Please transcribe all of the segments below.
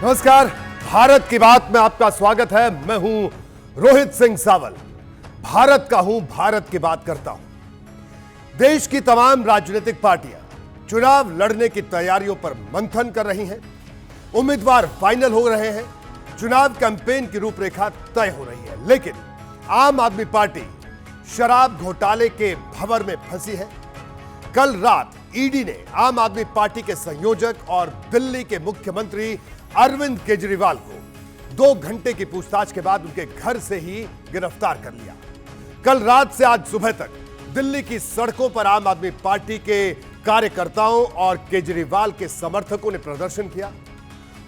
नमस्कार, भारत की बात में आपका स्वागत है। मैं हूं रोहित सिंह सावल। भारत का हूं, भारत की बात करता हूं। देश की तमाम राजनीतिक पार्टियां चुनाव लड़ने की तैयारियों पर मंथन कर रही हैं। उम्मीदवार फाइनल हो रहे हैं, चुनाव कैंपेन की रूपरेखा तय हो रही है। लेकिन आम आदमी पार्टी शराब घोटाले के भंवर में फंसी है। कल रात ईडी ने आम आदमी पार्टी के संयोजक और दिल्ली के मुख्यमंत्री अरविंद केजरीवाल को 2 घंटे की पूछताछ के बाद उनके घर से ही गिरफ्तार कर लिया। कल रात से आज सुबह तक दिल्ली की सड़कों पर आम आदमी पार्टी के कार्यकर्ताओं और केजरीवाल के समर्थकों ने प्रदर्शन किया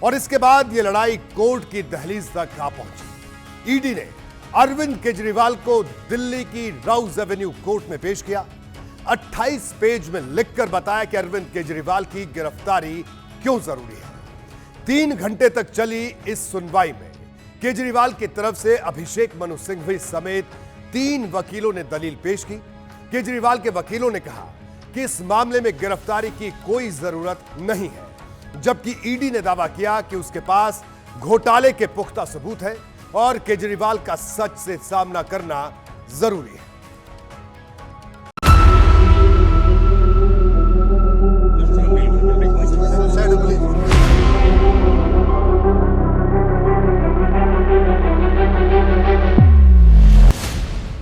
और इसके बाद यह लड़ाई कोर्ट की दहलीज तक आ पहुंची। ईडी ने अरविंद केजरीवाल को दिल्ली की राउज एवेन्यू कोर्ट में पेश किया। 28 पेज में लिखकर बताया कि अरविंद केजरीवाल की गिरफ्तारी क्यों जरूरी है। 3 घंटे तक चली इस सुनवाई में केजरीवाल की तरफ से अभिषेक मनु सिंघवी समेत 3 वकीलों ने दलील पेश की। केजरीवाल के वकीलों ने कहा कि इस मामले में गिरफ्तारी की कोई जरूरत नहीं है, जबकि ईडी ने दावा किया कि उसके पास घोटाले के पुख्ता सबूत है और केजरीवाल का सच से सामना करना जरूरी है।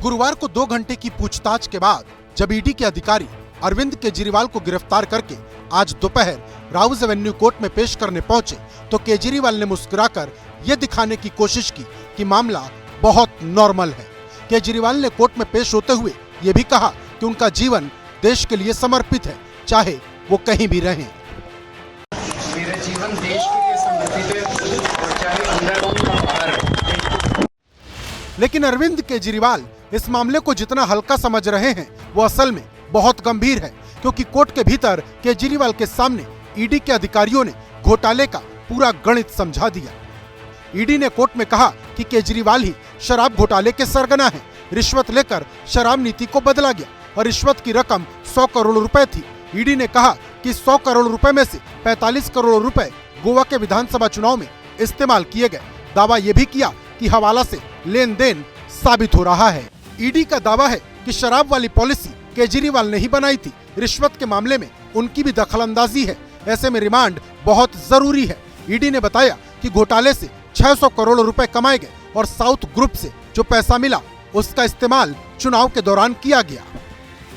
गुरुवार को 2 घंटे की पूछताछ के बाद जब ईडी के अधिकारी अरविंद केजरीवाल को गिरफ्तार करके आज दोपहर राउज एवेन्यू कोर्ट में पेश करने पहुंचे तो केजरीवाल ने मुस्कुराकर यह दिखाने की कोशिश की कि मामला बहुत नॉर्मल है। केजरीवाल ने कोर्ट में पेश होते हुए यह भी कहा कि उनका जीवन देश के लिए समर्पित है, चाहे वो कहीं भी रहें। मेरा जीवन देश के लिए समर्पित है और चाहे अंदर हो या बाहर। लेकिन अरविंद केजरीवाल इस मामले को जितना हल्का समझ रहे हैं वो असल में बहुत गंभीर है, क्योंकि कोर्ट के भीतर केजरीवाल के सामने ईडी के अधिकारियों ने घोटाले का पूरा गणित समझा दिया। ईडी ने कोर्ट में कहा कि केजरीवाल ही शराब घोटाले के सरगना हैं। रिश्वत लेकर शराब नीति को बदला गया और रिश्वत की रकम 100 करोड़ रुपए थी। ईडी ने कहा कि 100 करोड़ रुपए में से 45 करोड़ रुपए गोवा के विधानसभा चुनाव में इस्तेमाल किए गए। दावा यह भी किया कि हवाला से लेन देन साबित हो रहा है। ईडी का दावा है कि शराब वाली पॉलिसी केजरीवाल ने ही बनाई थी। रिश्वत के मामले में उनकी भी दखलंदाजी है। ऐसे में रिमांड बहुत जरूरी है। ईडी ने बताया कि घोटाले से 600 करोड़ रुपए कमाए गए और साउथ ग्रुप से जो पैसा मिला उसका इस्तेमाल चुनाव के दौरान किया गया।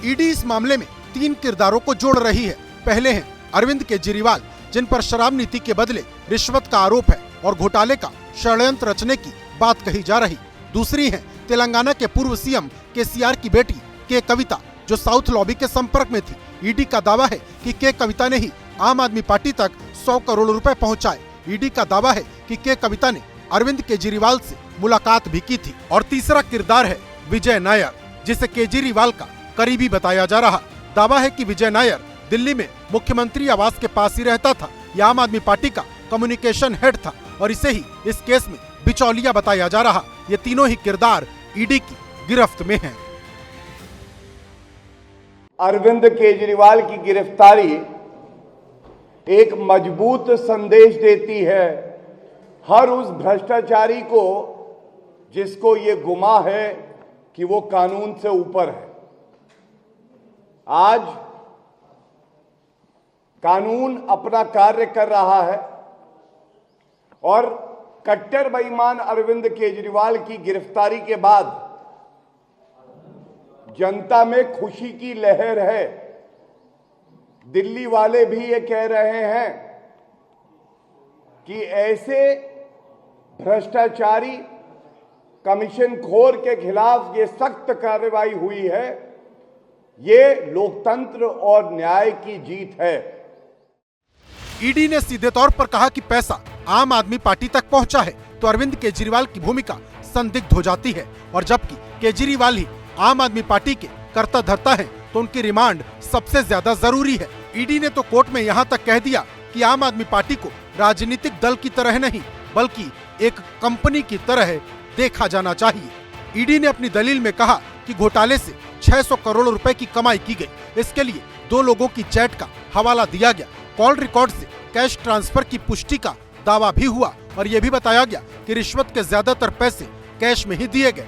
ईडी इस मामले में 3 किरदारों को जोड़ रही है। पहले हैं अरविंद केजरीवाल, जिन पर शराब नीति के बदले रिश्वत का आरोप है और घोटाले का षड्यंत्र रचने की बात कही जा रही। दूसरी है तेलंगाना के पूर्व सीएम केसीआर की बेटी के कविता, जो साउथ लॉबी के संपर्क में थी। ईडी का दावा है कि के कविता ने ही आम आदमी पार्टी तक 100 करोड़ रुपए पहुंचाए। ईडी का दावा है कि के कविता ने अरविंद केजरीवाल से मुलाकात भी की थी। और तीसरा किरदार है विजय नायर, जिसे केजरीवाल का करीबी बताया जा रहा। दावा है कि विजय नायर दिल्ली में मुख्यमंत्री आवास के पास ही रहता था। यह आम आदमी पार्टी का कम्युनिकेशन हेड था और इसे ही इस केस में बिचौलिया बताया जा रहा। ये तीनों ही किरदार ईडी की गिरफ्त में हैं। अरविंद केजरीवाल की गिरफ्तारी एक मजबूत संदेश देती है हर उस भ्रष्टाचारी को जिसको ये गुमा है कि वो कानून से ऊपर है। आज कानून अपना कार्य कर रहा है और कट्टर बेईमान अरविंद केजरीवाल की गिरफ्तारी के बाद जनता में खुशी की लहर है। दिल्ली वाले भी ये कह रहे हैं कि ऐसे भ्रष्टाचारी कमीशन खोर के खिलाफ ये सख्त कार्रवाई हुई है, ये लोकतंत्र और न्याय की जीत है। ईडी ने सीधे तौर पर कहा कि पैसा आम आदमी पार्टी तक पहुंचा है तो अरविंद केजरीवाल की भूमिका संदिग्ध हो जाती है, और जबकि केजरीवाल ही आम आदमी पार्टी के कर्ता धर्ता है तो उनकी रिमांड सबसे ज्यादा जरूरी है। ईडी ने तो कोर्ट में यहां तक कह दिया कि आम आदमी पार्टी को राजनीतिक दल की तरह नहीं बल्कि एक कंपनी की तरह देखा जाना चाहिए। ईडी ने अपनी दलील में कहा कि घोटाले से 600 करोड़ रुपए की कमाई की गई। इसके लिए 2 लोगों की चैट का हवाला दिया गया। कॉल रिकॉर्ड से कैश ट्रांसफर की पुष्टि का दावा भी हुआ और ये भी बताया गया कि रिश्वत के ज्यादातर पैसे कैश में ही दिए गए।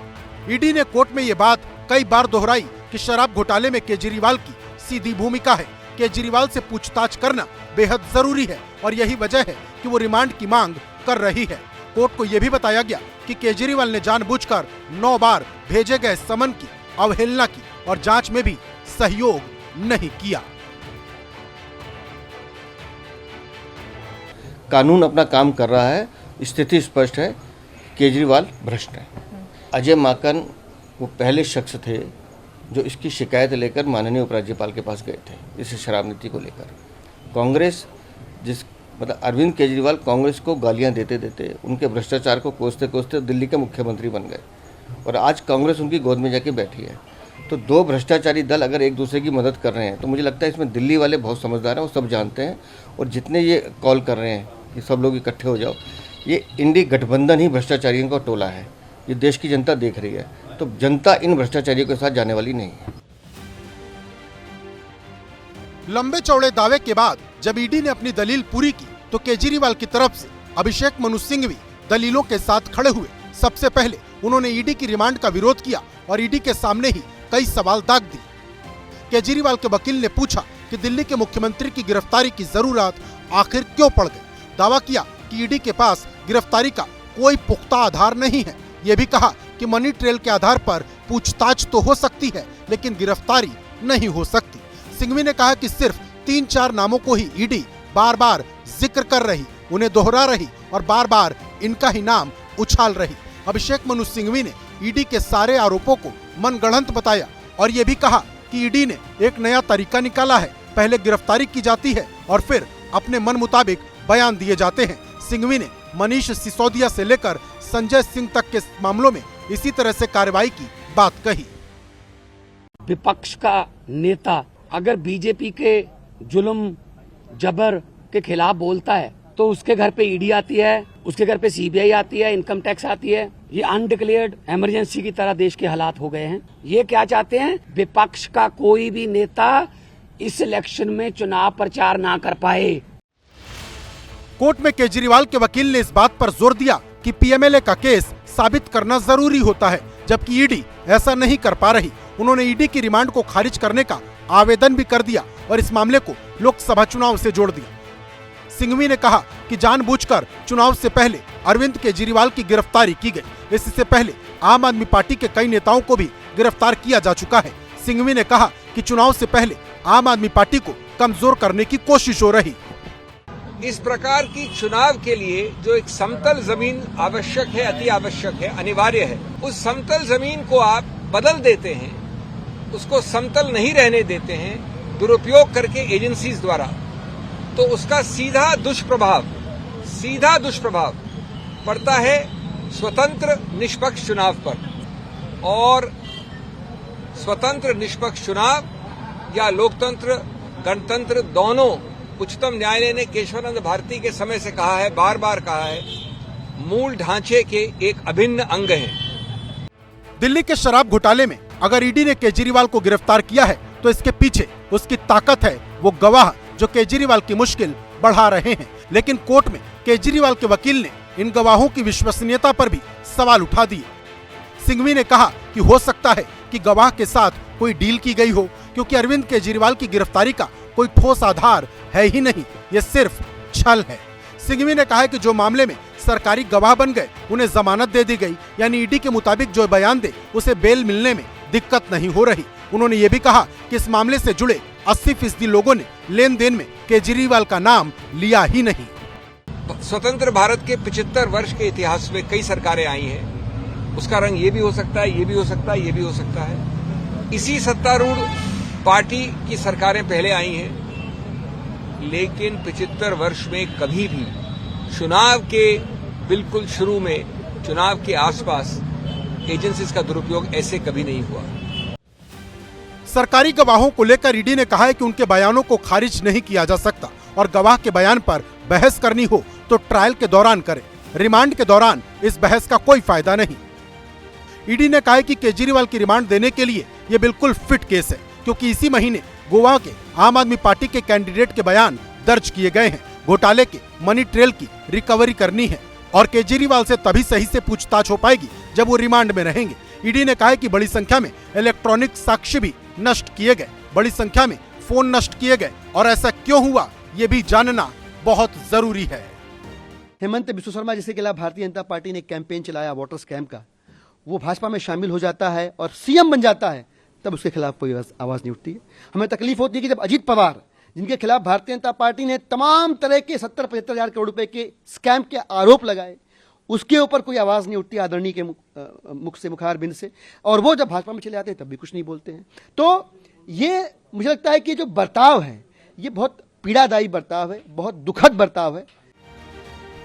ईडी ने कोर्ट में ये बात कई बार दोहराई कि शराब घोटाले में केजरीवाल की सीधी भूमिका है। केजरीवाल से पूछताछ करना बेहद जरूरी है और यही वजह है कि वो रिमांड की मांग कर रही है। कोर्ट को यह भी बताया गया कि केजरीवाल ने जानबूझकर 9 बार भेजे गए समन की अवहेलना की और जांच में भी सहयोग नहीं किया। कानून अपना काम कर रहा है, स्थिति स्पष्ट है, केजरीवाल भ्रष्ट है। अजय माकन वो पहले शख्स थे जो इसकी शिकायत लेकर माननीय उपराज्यपाल के पास गए थे इस शराब नीति को लेकर। कांग्रेस अरविंद केजरीवाल कांग्रेस को गालियां देते देते उनके भ्रष्टाचार को कोसते कोसते दिल्ली के मुख्यमंत्री बन गए और आज कांग्रेस उनकी गोद में जाके बैठी है। तो दो भ्रष्टाचारी दल अगर एक दूसरे की मदद कर रहे हैं तो मुझे लगता है इसमें दिल्ली वाले बहुत समझदार हैं, वो सब जानते हैं। और जितने ये कॉल कर रहे हैं कि सब लोग इकट्ठे हो जाओ, ये इंडी गठबंधन ही भ्रष्टाचारियों का टोला है। ये देश की जनता देख रही है, तो जनता इन भ्रष्टाचारियों के साथ जाने वाली नहीं है। लंबे चौड़े दावे के बाद जब ईडी ने अपनी दलील पूरी की तो केजरीवाल की तरफ से अभिषेक मनु सिंघवी दलीलों के साथ खड़े हुए। सबसे पहले उन्होंने ईडी की रिमांड का विरोध किया और ईडी के सामने ही कई सवाल दाग दिए। केजरीवाल के वकील ने पूछा कि दिल्ली के मुख्यमंत्री की गिरफ्तारी की जरूरत आखिर क्यों पड़ गई। दावा किया कि ईडी के पास गिरफ्तारी का कोई पुख्ता आधार नहीं है। ये भी कहा कि मनी ट्रेल के आधार पर पूछताछ तो हो सकती है लेकिन गिरफ्तारी नहीं हो सकती। सिंघवी ने कहा कि सिर्फ 3-4 नामों को ही ईडी बार बार जिक्र कर रही, उन्हें दोहरा रही और बार बार इनका ही नाम उछाल रही। अभिषेक मनु सिंघवी ने ईडी के सारे आरोपों को मनगढ़ंत बताया और ये भी कहा कि ईडी ने एक नया तरीका निकाला है, पहले गिरफ्तारी की जाती है और फिर अपने मन मुताबिक बयान दिए जाते हैं। सिंघवी ने मनीष सिसोदिया से लेकर संजय सिंह तक के मामलों में इसी तरह से कार्रवाई की बात कही। विपक्ष का नेता अगर बीजेपी के जुल्म जबर के खिलाफ बोलता है तो उसके घर पे ईडी आती है, उसके घर पे सीबीआई आती है, इनकम टैक्स आती है। ये अनडिक्लेयर्ड इमरजेंसी की तरह देश के हालात हो गए हैं। ये क्या चाहते हैं? विपक्ष का कोई भी नेता इस इलेक्शन में चुनाव प्रचार ना कर पाए। कोर्ट में केजरीवाल के वकील ने इस बात पर जोर दिया कि पीएमएलए का केस साबित करना जरूरी होता है, जबकि ईडी ऐसा नहीं कर पा रही। उन्होंने ईडी की रिमांड को खारिज करने का आवेदन भी कर दिया और इस मामले को लोकसभा चुनाव से जोड़ दिया। सिंघवी ने कहा कि जानबूझकर चुनाव से पहले अरविंद केजरीवाल की गिरफ्तारी की गई। इससे पहले आम आदमी पार्टी के कई नेताओं को भी गिरफ्तार किया जा चुका है। सिंघवी ने कहा कि चुनाव से पहले आम आदमी पार्टी को कमजोर करने की कोशिश हो रही। इस प्रकार की चुनाव के लिए जो एक समतल जमीन आवश्यक है, अति आवश्यक है, अनिवार्य है, उस समतल जमीन को आप बदल देते हैं, उसको समतल नहीं रहने देते हैं दुरुपयोग करके एजेंसीज द्वारा, तो उसका सीधा दुष्प्रभाव पड़ता है स्वतंत्र निष्पक्ष चुनाव पर। और स्वतंत्र निष्पक्ष चुनाव या लोकतंत्र गणतंत्र दोनों उच्चतम न्यायालय ने केशवानंद भारती के समय से कहा है, बार बार कहा है, मूल ढांचे के एक अभिन्न अंग हैं। दिल्ली के शराब घोटाले में अगर ईडी ने केजरीवाल को गिरफ्तार किया है तो इसके पीछे उसकी ताकत है वो गवाह जो केजरीवाल की मुश्किल बढ़ा रहे हैं। लेकिन कोर्ट में केजरीवाल के वकील ने इन गवाहों की विश्वसनीयता पर भी सवाल उठा दिए। सिंघवी ने कहा कि हो सकता है कि गवाह के साथ कोई डील की गई हो, क्योंकि अरविंद केजरीवाल की गिरफ्तारी का कोई ठोस आधार है ही नहीं, ये सिर्फ छल है। सिंघवी ने कहा कि जो मामले में सरकारी गवाह बन गए उन्हें जमानत दे दी गई, यानी ईडी के मुताबिक जो बयान दे उसे बेल मिलने में दिक्कत नहीं हो रही। उन्होंने ये भी कहा कि इस मामले से जुड़े 80% लोगों ने लेन देन में केजरीवाल का नाम लिया ही नहीं। स्वतंत्र भारत के 75 वर्ष के इतिहास में कई सरकारें आई हैं, उसका रंग ये भी हो सकता है, ये भी हो सकता है, ये भी हो सकता है। इसी सत्तारूढ़ पार्टी की सरकारें पहले आई हैं, लेकिन 75 वर्ष में कभी भी चुनाव के बिल्कुल शुरू में, चुनाव के आसपास एजेंसीज का दुरुपयोग ऐसे कभी नहीं हुआ। सरकारी गवाहों को लेकर ईडी ने कहा है कि उनके बयानों को खारिज नहीं किया जा सकता और गवाह के बयान पर बहस करनी हो तो ट्रायल के दौरान करें, रिमांड के दौरान इस बहस का कोई फायदा नहीं। ईडी ने कहा है कि केजरीवाल की रिमांड देने के लिए यह बिल्कुल फिट केस है, क्योंकि इसी महीने गोवा के आम आदमी पार्टी के कैंडिडेट के बयान दर्ज किए गए हैं घोटाले के मनी ट्रेल की रिकवरी करनी है और केजरीवाल से तभी सही से पूछताछ हो पाएगी जब वो रिमांड में रहेंगे। ईडी ने कहा है कि बड़ी संख्या में इलेक्ट्रॉनिक साक्ष्य भी नष्ट किए गए, बड़ी संख्या में फोन नष्ट किए गए और ऐसा क्यों हुआ ये भी जानना बहुत जरूरी है। हेमंत बिस्व शर्मा जिसके खिलाफ भारतीय जनता पार्टी ने कैंपेन चलाया वाटर स्कैम का, वो भाजपा में शामिल हो जाता है और सीएम बन जाता है, तब उसके खिलाफ कोई आवाज नहीं उठती है। हमें तकलीफ होती है कि जब अजीत पवार, जिनके खिलाफ भारतीय जनता पार्टी ने तमाम तरह के 70-75 हजार करोड़ रुपए के स्कैम के आरोप लगाए, उसके ऊपर कोई आवाज नहीं उठती आदरणीय के मुख से, मुखारबिंद से, और वो जब भाजपा में चले आते हैं तब भी कुछ नहीं बोलते हैं। तो ये मुझे लगता है कि जो बर्ताव है ये बहुत पीड़ादायी बर्ताव है, बहुत दुखद बर्ताव है।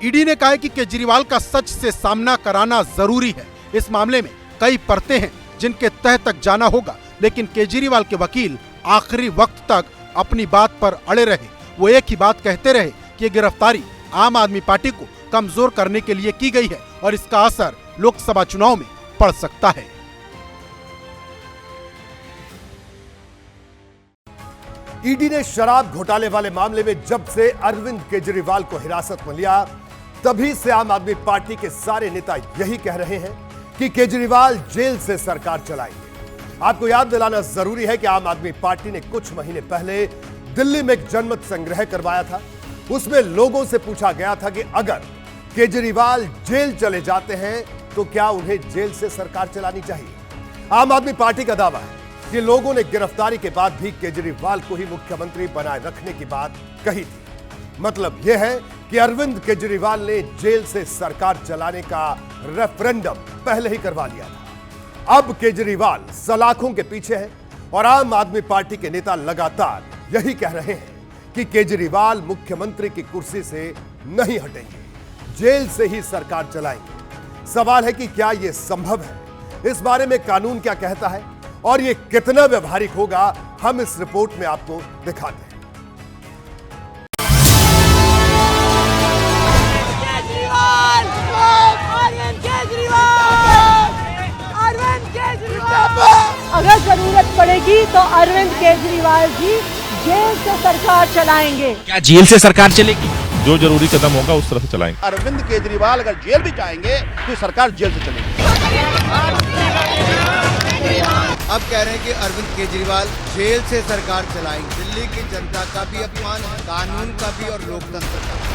ईडी ने कहा है कि केजरीवाल का सच से सामना कराना जरूरी है। इस मामले में कई परतें हैं जिनके तह तक जाना होगा, लेकिन केजरीवाल के वकील आखिरी वक्त तक अपनी बात पर अड़े रहे। वो एक ही बात कहते रहे कि गिरफ्तारी आम आदमी पार्टी को कमजोर करने के लिए की गई है और इसका असर लोकसभा चुनाव में पड़ सकता है। ईडी ने शराब घोटाले वाले मामले में जब से अरविंद केजरीवाल को हिरासत में लिया, तभी से आम आदमी पार्टी के सारे नेता यही कह रहे हैं कि केजरीवाल जेल से सरकार चलाएंगे। आपको याद दिलाना जरूरी है कि आम आदमी पार्टी ने कुछ महीने पहले दिल्ली में एक जनमत संग्रह करवाया था। उसमें लोगों से पूछा गया था कि अगर केजरीवाल जेल चले जाते हैं तो क्या उन्हें जेल से सरकार चलानी चाहिए। आम आदमी पार्टी का दावा है कि लोगों ने गिरफ्तारी के बाद भी केजरीवाल को ही मुख्यमंत्री बनाए रखने की बात कही थी। मतलब यह है कि अरविंद केजरीवाल ने जेल से सरकार चलाने का रेफरेंडम पहले ही करवा लिया था। अब केजरीवाल सलाखों के पीछे है और आम आदमी पार्टी के नेता लगातार यही कह रहे हैं कि केजरीवाल मुख्यमंत्री की कुर्सी से नहीं हटेंगे, जेल से ही सरकार चलाएंगे। सवाल है कि क्या यह संभव है? इस बारे में कानून क्या कहता है और यह कितना व्यवहारिक होगा, हम इस रिपोर्ट में आपको दिखाते हैं। अगर जरूरत पड़ेगी तो अरविंद केजरीवाल जी जेल से सरकार चलाएंगे। क्या जेल से सरकार चलेगी? जो जरूरी कदम होगा उस तरह से चलाएंगे। अरविंद केजरीवाल अगर जेल भी जाएंगे तो सरकार जेल से चलेगी। अब कह रहे हैं कि अरविंद केजरीवाल जेल से सरकार चलाएंगे। दिल्ली की जनता का भी अपमान है, कानून का भी और लोकतंत्र का भी।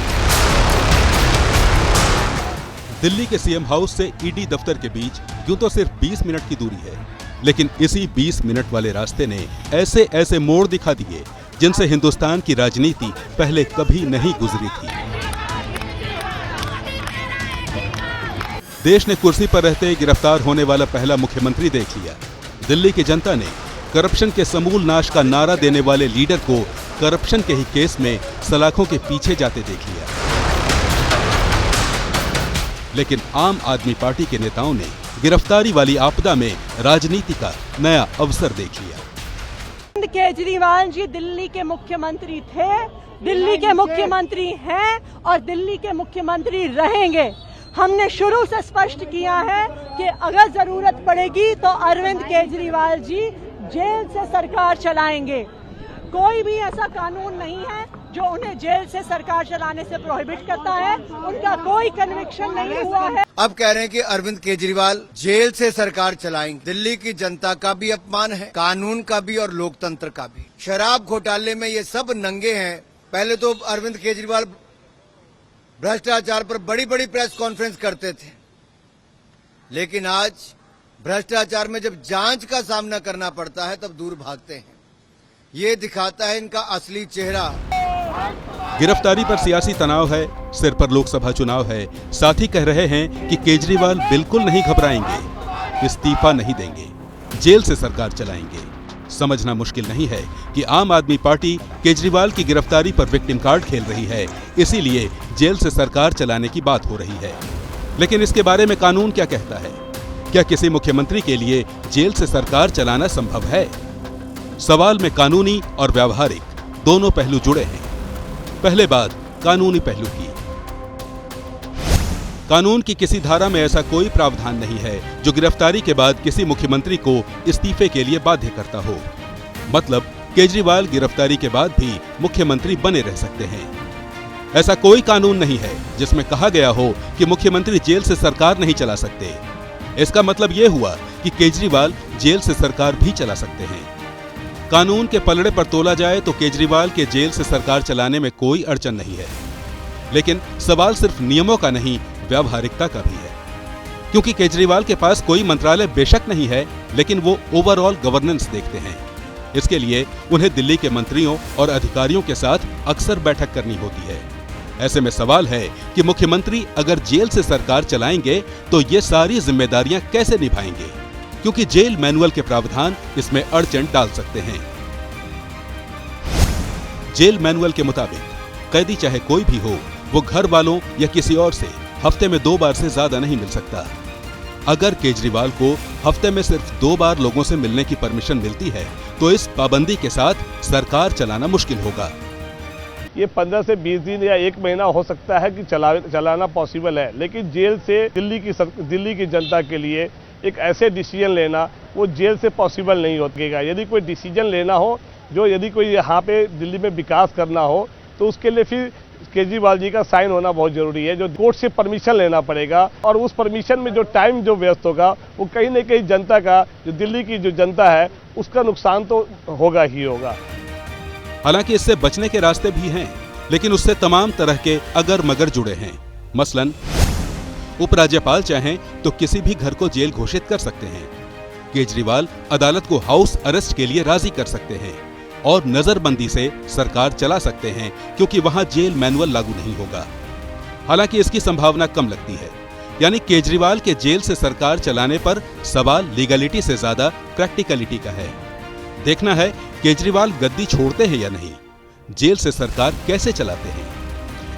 दिल्ली के सीएम हाउस से ईडी दफ्तर के बीच यूं तो सिर्फ 20 मिनट की दूरी है, लेकिन इसी 20 मिनट वाले रास्ते ने ऐसे ऐसे मोड़ दिखा दिए जिनसे हिंदुस्तान की राजनीति पहले कभी नहीं गुजरी थी। देश ने कुर्सी पर रहते गिरफ्तार होने वाला पहला मुख्यमंत्री देख लिया। दिल्ली की जनता ने करप्शन के समूल नाश का नारा देने वाले लीडर को करप्शन के ही केस में सलाखों के पीछे जाते देख लिया। लेकिन आम आदमी पार्टी के नेताओं ने गिरफ्तारी वाली आपदा में राजनीति का नया अवसर देख लिया। केजरीवाल जी दिल्ली के मुख्यमंत्री थे, दिल्ली के मुख्यमंत्री हैं और दिल्ली के मुख्यमंत्री रहेंगे। हमने शुरू से स्पष्ट किया है कि अगर जरूरत पड़ेगी तो अरविंद केजरीवाल जी जेल से सरकार चलाएंगे। कोई भी ऐसा कानून नहीं है जो उन्हें जेल से सरकार चलाने से प्रोहिबिट करता है। उनका कोई कन्विक्शन नहीं हुआ है। अब कह रहे हैं कि अरविंद केजरीवाल जेल से सरकार चलाएंगे। दिल्ली की जनता का भी अपमान है, कानून का भी और लोकतंत्र का भी। शराब घोटाले में ये सब नंगे हैं। पहले तो अरविंद केजरीवाल भ्रष्टाचार पर बड़ी बड़ी प्रेस कॉन्फ्रेंस करते थे, लेकिन आज भ्रष्टाचार में जब जांच का सामना करना पड़ता है तब दूर भागते हैं। ये दिखाता है इनका असली चेहरा। गिरफ्तारी पर सियासी तनाव है, सिर पर लोकसभा चुनाव है। साथ ही कह रहे हैं कि केजरीवाल बिल्कुल नहीं घबराएंगे, इस्तीफा नहीं देंगे, जेल से सरकार चलाएंगे। समझना मुश्किल नहीं है कि आम आदमी पार्टी केजरीवाल की गिरफ्तारी पर विक्टिम कार्ड खेल रही है, इसीलिए जेल से सरकार चलाने की बात हो रही है। लेकिन इसके बारे में कानून क्या कहता है? क्या किसी मुख्यमंत्री के लिए जेल से सरकार चलाना संभव है? सवाल में कानूनी और व्यावहारिक दोनों पहलू जुड़े हैं। पहले बात कानूनी पहलू की। कानून की किसी धारा में ऐसा कोई प्रावधान नहीं है जो गिरफ्तारी के बाद किसी मुख्यमंत्री को इस्तीफे के लिए बाध्य करता हो। मतलब केजरीवाल गिरफ्तारी के बाद भी मुख्यमंत्री बने रह सकते हैं। ऐसा कोई कानून नहीं है जिसमें कहा गया हो कि मुख्यमंत्री जेल से सरकार नहीं चला सकते। इसका मतलब यह हुआ कि केजरीवाल जेल से सरकार भी चला सकते हैं। कानून के पलड़े पर तोला जाए तो केजरीवाल के जेल से सरकार चलाने में कोई अड़चन नहीं है, लेकिन सवाल सिर्फ नियमों का नहीं, व्यावहारिकता का भी है। क्योंकि केजरीवाल के पास कोई मंत्रालय बेशक नहीं है, लेकिन वो ओवरऑल गवर्नेंस देखते हैं। इसके लिए उन्हें दिल्ली के मंत्रियों और अधिकारियों के साथ अक्सर बैठक करनी होती है। ऐसे में सवाल है कि मुख्यमंत्री अगर जेल से सरकार चलाएंगे तो ये सारी जिम्मेदारियां कैसे निभाएंगे, क्योंकि जेल मैनुअल के प्रावधान इसमें अड़चन डाल सकते हैं। जेल मैनुअल के मुताबिक कैदी चाहे कोई भी हो, वो घर वालों या किसी और से हफ्ते में 2 बार से ज्यादा नहीं मिल सकता। अगर केजरीवाल को हफ्ते में सिर्फ 2 बार लोगों से मिलने की परमिशन मिलती है तो इस पाबंदी के साथ सरकार चलाना मुश्किल होगा। ये 15 से 20 दिन या 1 महीना हो सकता है कि चलाना पॉसिबल है, लेकिन जेल से दिल्ली की जनता के लिए एक ऐसे डिसीजन लेना वो जेल से पॉसिबल नहीं होगा। यदि कोई डिसीजन लेना हो, यदि कोई यहाँ पे दिल्ली में विकास करना हो, तो उसके लिए फिर केजरीवाल जी का साइन होना बहुत जरूरी है, जो कोर्ट से परमिशन लेना पड़ेगा। और उस परमिशन में जो टाइम जो व्यस्त होगा वो कहीं न कहीं जनता का, जो दिल्ली की जो जनता है, उसका नुकसान तो होगा ही होगा। हालांकि इससे बचने के रास्ते भी हैं, लेकिन उससे तमाम तरह के अगर मगर जुड़े हैं। मसलन उपराज्यपाल चाहें तो किसी भी घर को जेल घोषित कर सकते हैं। केजरीवाल अदालत को हाउस अरेस्ट के लिए राजी कर सकते हैं और नजरबंदी से सरकार चला सकते हैं, क्योंकि वहां जेल मैनुअल लागू नहीं होगा। हालांकि इसकी संभावना कम लगती है, यानी केजरीवाल के जेल से सरकार चलाने पर सवाल लीगलिटी से ज्यादा प्रैक्टिकलिटी का है। देखना है केजरीवाल गद्दी छोड़ते हैं या नहीं, जेल से सरकार कैसे चलाते हैं।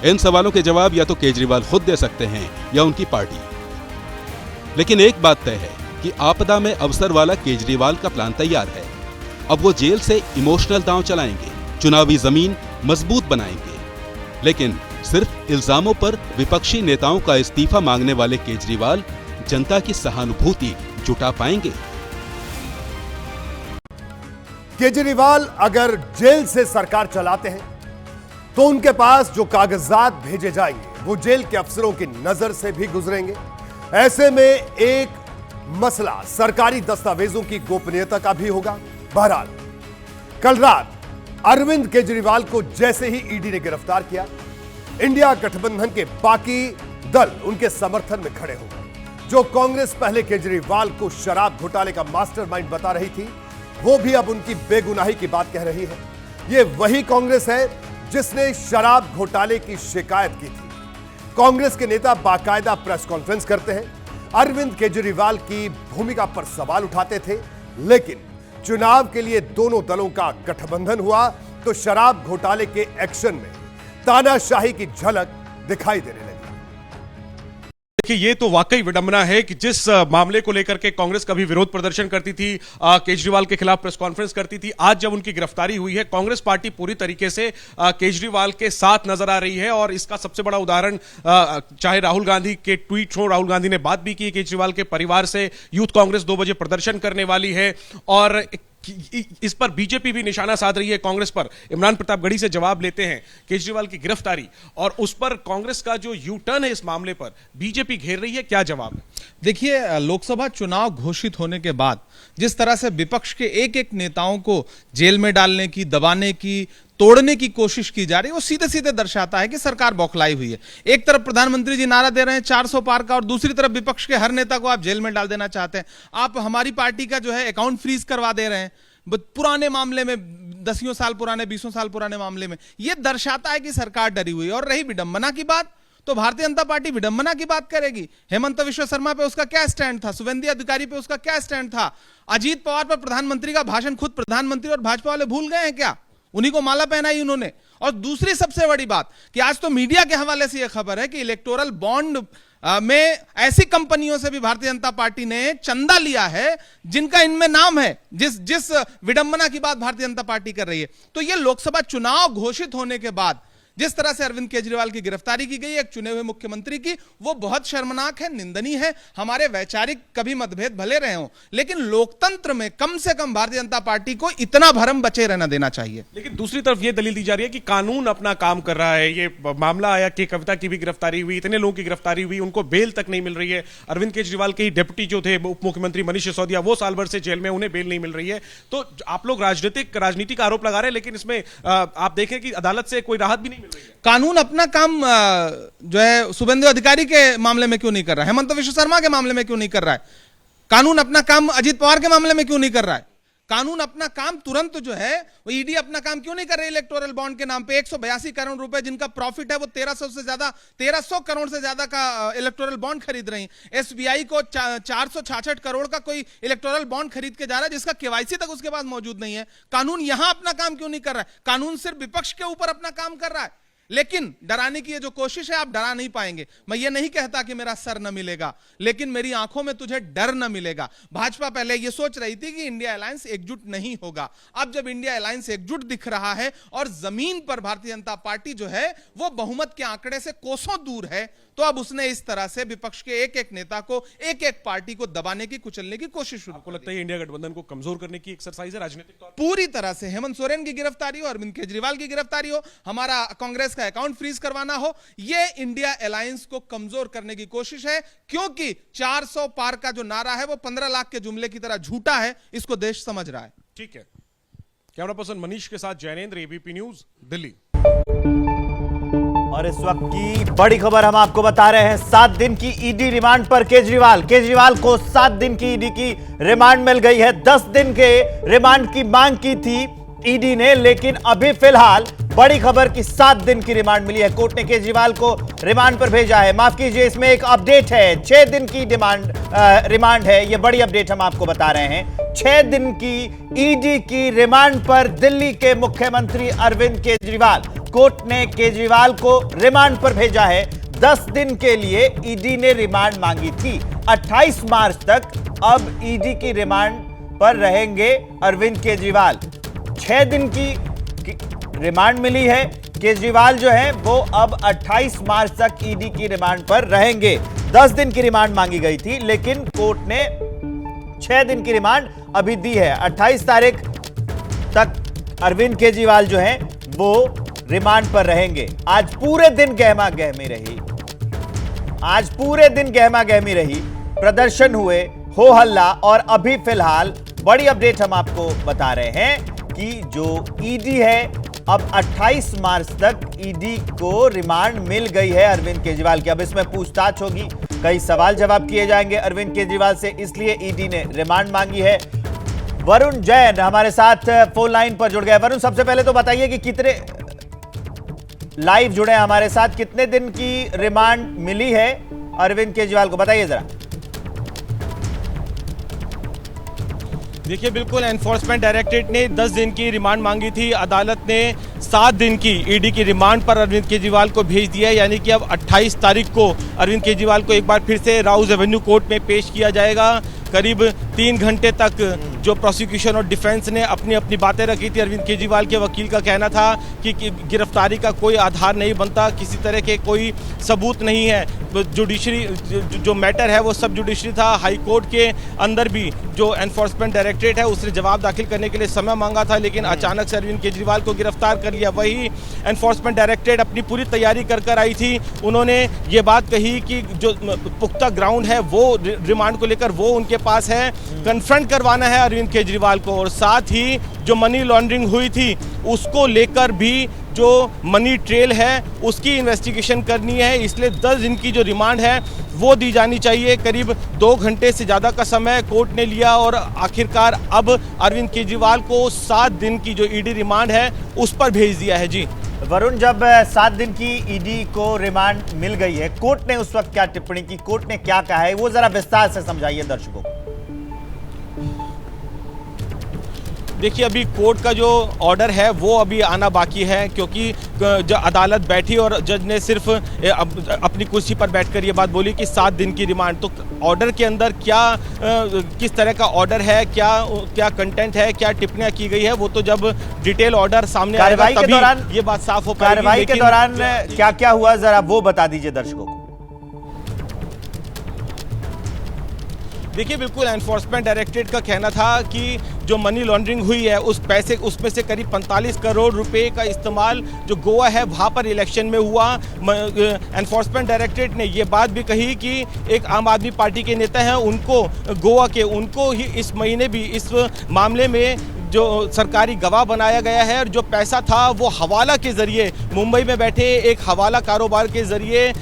इन सवालों के जवाब या तो केजरीवाल खुद दे सकते हैं या उनकी पार्टी। लेकिन एक बात तय है कि आपदा में अवसर वाला केजरीवाल का प्लान तैयार है। अब वो जेल से इमोशनल दांव चलाएंगे, चुनावी जमीन मजबूत बनाएंगे। लेकिन सिर्फ इल्जामों पर विपक्षी नेताओं का इस्तीफा मांगने वाले केजरीवाल जनता की सहानुभूति जुटा पाएंगे? केजरीवाल अगर जेल से सरकार चलाते हैं तो उनके पास जो कागजात भेजे जाएंगे वो जेल के अफसरों की नजर से भी गुजरेंगे। ऐसे में एक मसला सरकारी दस्तावेजों की गोपनीयता का भी होगा। बहरहाल कल रात अरविंद केजरीवाल को जैसे ही ईडी ने गिरफ्तार किया, इंडिया गठबंधन के बाकी दल उनके समर्थन में खड़े हो गए। जो कांग्रेस पहले केजरीवाल को शराब घोटाले का मास्टरमाइंड बता रही थी, वो भी अब उनकी बेगुनाही की बात कह रही है। ये वही कांग्रेस है जिसने शराब घोटाले की शिकायत की थी। कांग्रेस के नेता बाकायदा प्रेस कॉन्फ्रेंस करते हैं, अरविंद केजरीवाल की भूमिका पर सवाल उठाते थे, लेकिन चुनाव के लिए दोनों दलों का गठबंधन हुआ तो शराब घोटाले के एक्शन में तानाशाही की झलक दिखाई देने लगी। देखिए, ये तो वाकई विडंबना है कि जिस मामले को लेकर के कांग्रेस कभी विरोध प्रदर्शन करती थी, केजरीवाल के खिलाफ प्रेस कॉन्फ्रेंस करती थी, आज जब उनकी गिरफ्तारी हुई है, कांग्रेस पार्टी पूरी तरीके से केजरीवाल के साथ नजर आ रही है। और इसका सबसे बड़ा उदाहरण चाहे राहुल गांधी के ट्वीट हो, राहुल गांधी ने बात भी की केजरीवाल के परिवार से, यूथ कांग्रेस 2 बजे प्रदर्शन करने वाली है और इस पर बीजेपी भी निशाना साध रही है कांग्रेस पर। इमरान प्रतापगढ़ी से जवाब लेते हैं केजरीवाल की गिरफ्तारी और उस पर कांग्रेस का जो यू टर्न है इस मामले पर बीजेपी घेर रही है, क्या जवाब है? देखिए, लोकसभा चुनाव घोषित होने के बाद जिस तरह से विपक्ष के एक एक नेताओं को जेल में डालने की, दबाने की, तोड़ने की कोशिश की जा रही है, वो सीधे सीधे दर्शाता है कि सरकार बौखलाई हुई है। एक तरफ प्रधानमंत्री जी नारा दे रहे हैं 400 पार का और दूसरी तरफ विपक्ष के हर नेता को आप जेल में डाल देना चाहते हैं। आप हमारी पार्टी का जो है अकाउंट फ्रीज करवा दे रहे हैं पुराने मामले में, 10 साल पुराने, 20 साल पुराने मामले में। यह दर्शाता है कि सरकार डरी हुई है। और रही विडंबना की बात, तो भारतीय जनता पार्टी विडंबना की बात करेगी। हेमंत बिश्व शर्मा पे उसका क्या स्टैंड था, शुभेंदु अधिकारी पे उसका क्या स्टैंड था, अजीत पवार पर प्रधानमंत्री का भाषण खुद प्रधानमंत्री और भाजपा वाले भूल गए हैं क्या? उन्हीं को माला पहनाई उन्होंने। और दूसरी सबसे बड़ी बात कि आज तो मीडिया के हवाले से यह खबर है कि इलेक्टोरल बॉन्ड में ऐसी कंपनियों से भी भारतीय जनता पार्टी ने चंदा लिया है जिनका इनमें नाम है, जिस विडंबना की बात भारतीय जनता पार्टी कर रही है। तो यह लोकसभा चुनाव घोषित होने के बाद जिस तरह से अरविंद केजरीवाल की गिरफ्तारी की गई एक चुने हुए मुख्यमंत्री की, वो बहुत शर्मनाक है, निंदनीय है। हमारे वैचारिक कभी मतभेद भले रहे हों, लेकिन लोकतंत्र में कम से कम भारतीय जनता पार्टी को इतना भरम बचे रहना देना चाहिए। लेकिन दूसरी तरफ यह दलील दी जा रही है कि कानून अपना काम कर रहा है। ये मामला आया कि कविता की भी गिरफ्तारी हुई, इतने लोगों की गिरफ्तारी हुई, उनको बेल तक नहीं मिल रही है। अरविंद केजरीवाल के डिप्टी जो थे उप मुख्यमंत्री मनीष सिसोदिया, वो साल भर से जेल में, उन्हें बेल नहीं मिल रही है। तो आप लोग राजनीति का आरोप लगा रहे हैं, लेकिन इसमें आप देखें कि अदालत से कोई राहत भी नहीं मिल रही है। कानून अपना काम जो है शुभेंदु अधिकारी के मामले में क्यों नहीं कर रहा है, हेमंत विश्व शर्मा के मामले में क्यों नहीं कर रहा है, कानून अपना काम अजीत पवार के मामले में क्यों नहीं कर रहा है, कानून अपना काम तुरंत जो है वो ईडी अपना काम क्यों नहीं कर रही इलेक्टोरल बॉन्ड के नाम पे 182 करोड़ रुपए जिनका प्रॉफिट है, वो 1300 करोड़ से ज्यादा का इलेक्टोरल बॉन्ड खरीद रही। एसबीआई को 466 करोड़ का कोई इलेक्टोरल बॉन्ड खरीद के जा रहा है जिसका केवाईसी तक उसके पास मौजूद नहीं है। कानून यहां अपना काम क्यों नहीं कर रहा है? कानून सिर्फ विपक्ष के ऊपर अपना काम कर रहा है, लेकिन डराने की ये जो कोशिश है आप डरा नहीं पाएंगे। मैं ये नहीं कहता कि मेरा सर न मिलेगा, लेकिन मेरी आंखों में तुझे डर न मिलेगा। भाजपा पहले ये सोच रही थी कि इंडिया अलायंस एकजुट नहीं होगा, अब जब इंडिया अलायंस एकजुट दिख रहा है और जमीन पर भारतीय जनता पार्टी जो है वो बहुमत के आंकड़े से कोसों दूर है, तो अब उसने इस तरह से विपक्ष के एक एक नेता को, एक एक पार्टी को दबाने की, कुचलने की कोशिश शुरू। आपको लगता है इंडिया गठबंधन को कमजोर करने की एक्सरसाइज है राजनीतिक तौर पर? पूरी तरह से हेमंत सोरेन की गिरफ्तारी हो, अरविंद केजरीवाल की गिरफ्तारी हो, हमारा कांग्रेस का अकाउंट फ्रीज करवाना हो, यह इंडिया अलायंस को कमजोर करने की कोशिश है, क्योंकि 400 पार का जो नारा है वो 15 लाख के जुमले की तरह झूठा है, इसको देश समझ रहा है। ठीक है, कैमरा पर्सन मनीष के साथ जैनेंद्र, एबीपी न्यूज, दिल्ली। और इस वक्त की बड़ी खबर हम आपको बता रहे हैं, 7 दिन की ईडी रिमांड पर केजरीवाल को 7 दिन की ईडी की रिमांड मिल गई है। 10 दिन के रिमांड की मांग की थी ईडी ने, लेकिन अभी फिलहाल बड़ी खबर की 7 दिन की रिमांड मिली है। कोर्ट ने केजरीवाल को रिमांड पर भेजा है। माफ कीजिए, इसमें एक अपडेट है, 6 दिन की रिमांड है। यह बड़ी अपडेट हम आपको बता रहे हैं। 6 दिन की ईडी की रिमांड पर दिल्ली के मुख्यमंत्री अरविंद केजरीवाल, कोर्ट ने केजरीवाल को रिमांड पर भेजा है। 10 दिन के लिए ईडी ने रिमांड मांगी थी। 28 मार्च तक अब ईडी की रिमांड पर रहेंगे अरविंद केजरीवाल। 6 दिन की रिमांड मिली है। केजरीवाल जो है वो अब 28 मार्च तक ईडी की रिमांड पर रहेंगे। 10 दिन की रिमांड मांगी गई थी, लेकिन कोर्ट ने 6 दिन की रिमांड अभी दी है। 28 तारीख तक अरविंद केजरीवाल जो है वो रिमांड पर रहेंगे। आज पूरे दिन गहमा गहमी रही, प्रदर्शन हुए, हो हल्ला, और अभी फिलहाल बड़ी अपडेट हम आपको बता रहे हैं कि जो ईडी है, अब 28 मार्च तक ईडी को रिमांड मिल गई है अरविंद केजरीवाल की। अब इसमें पूछताछ होगी, कई सवाल जवाब किए जाएंगे अरविंद केजरीवाल से, इसलिए ईडी ने रिमांड मांगी है। वरुण जैन हमारे साथ फोन लाइन पर जुड़ गए। वरुण, सबसे पहले तो बताइए कि कितने लाइव जुड़े हैं हमारे साथ, कितने दिन की रिमांड मिली है अरविंद केजरीवाल को, बताइए जरा। देखिए, बिल्कुल एनफोर्समेंट डायरेक्टरेट ने 10 दिन की रिमांड मांगी थी। अदालत ने 7 दिन की ईडी की रिमांड पर अरविंद केजरीवाल को भेज दिया है, यानी कि अब 28 तारीख को अरविंद केजरीवाल को एक बार फिर से राउज एवेन्यू कोर्ट में पेश किया जाएगा। करीब 3 घंटे तक जो प्रोसिक्यूशन और डिफेंस ने अपनी अपनी बातें रखी थी। अरविंद केजरीवाल के वकील का कहना था कि गिरफ्तारी का कोई आधार नहीं बनता, किसी तरह के कोई सबूत नहीं है। जुडिशरी जो मैटर है वो सब जुडिशरी था। हाई कोर्ट के अंदर भी जो एनफोर्समेंट डायरेक्टरेट है उसने जवाब दाखिल करने के लिए समय मांगा था, लेकिन अचानक से अरविंद केजरीवाल को गिरफ्तार कर लिया। वही एनफोर्समेंट डायरेक्टरेट अपनी पूरी तैयारी कर आई थी। उन्होंने ये बात कही कि जो पुख्ता ग्राउंड है वो रिमांड को लेकर वो उनके पास है, कन्फ्रंट करवाना है अरविंद केजरीवाल को, और साथ ही जो मनी लॉन्ड्रिंग हुई थी उसको लेकर भी जो मनी ट्रेल है उसकी इन्वेस्टिगेशन करनी है। इसलिए 10 दिन की जो रिमांड है वो दी जानी चाहिए। करीब 2 घंटे से ज़्यादा का समय कोर्ट ने लिया और आखिरकार अब अरविंद केजरीवाल को 7 दिन की जो ईडी रिमांड है उस पर भेज दिया है। जी वरुण, जब 7 दिन की ईडी को रिमांड मिल गई है, कोर्ट ने उस वक्त क्या टिप्पणी की, कोर्ट ने क्या कहा है, वो जरा विस्तार से समझाइए दर्शकों को। देखिए अभी कोर्ट का जो ऑर्डर है वो अभी आना बाकी है, क्योंकि जो अदालत बैठी और जज ने सिर्फ अपनी कुर्सी पर बैठकर ये बात बोली कि 7 दिन की रिमांड। तो ऑर्डर के अंदर क्या किस तरह का ऑर्डर है, क्या कंटेंट है, क्या टिप्पणियां की गई है, वो तो जब डिटेल ऑर्डर सामने आएगा तभी ये बात साफ हो पाएगी। कार्रवाई के दौरान क्या क्या हुआ जरा वो बता दीजिए दर्शकों को। देखिए बिल्कुल एनफोर्समेंट डायरेक्टरेट का कहना था कि जो मनी लॉन्ड्रिंग हुई है उसमें से करीब 45 करोड़ रुपए का इस्तेमाल जो गोवा है वहां पर इलेक्शन में हुआ। एनफोर्समेंट डायरेक्टरेट ने ये बात भी कही कि एक आम आदमी पार्टी के नेता हैं, उनको ही इस महीने भी इस मामले में जो सरकारी गवाह बनाया गया है और जो पैसा था वो हवाला के जरिए मुंबई में बैठे एक हवाला कारोबार के जरिए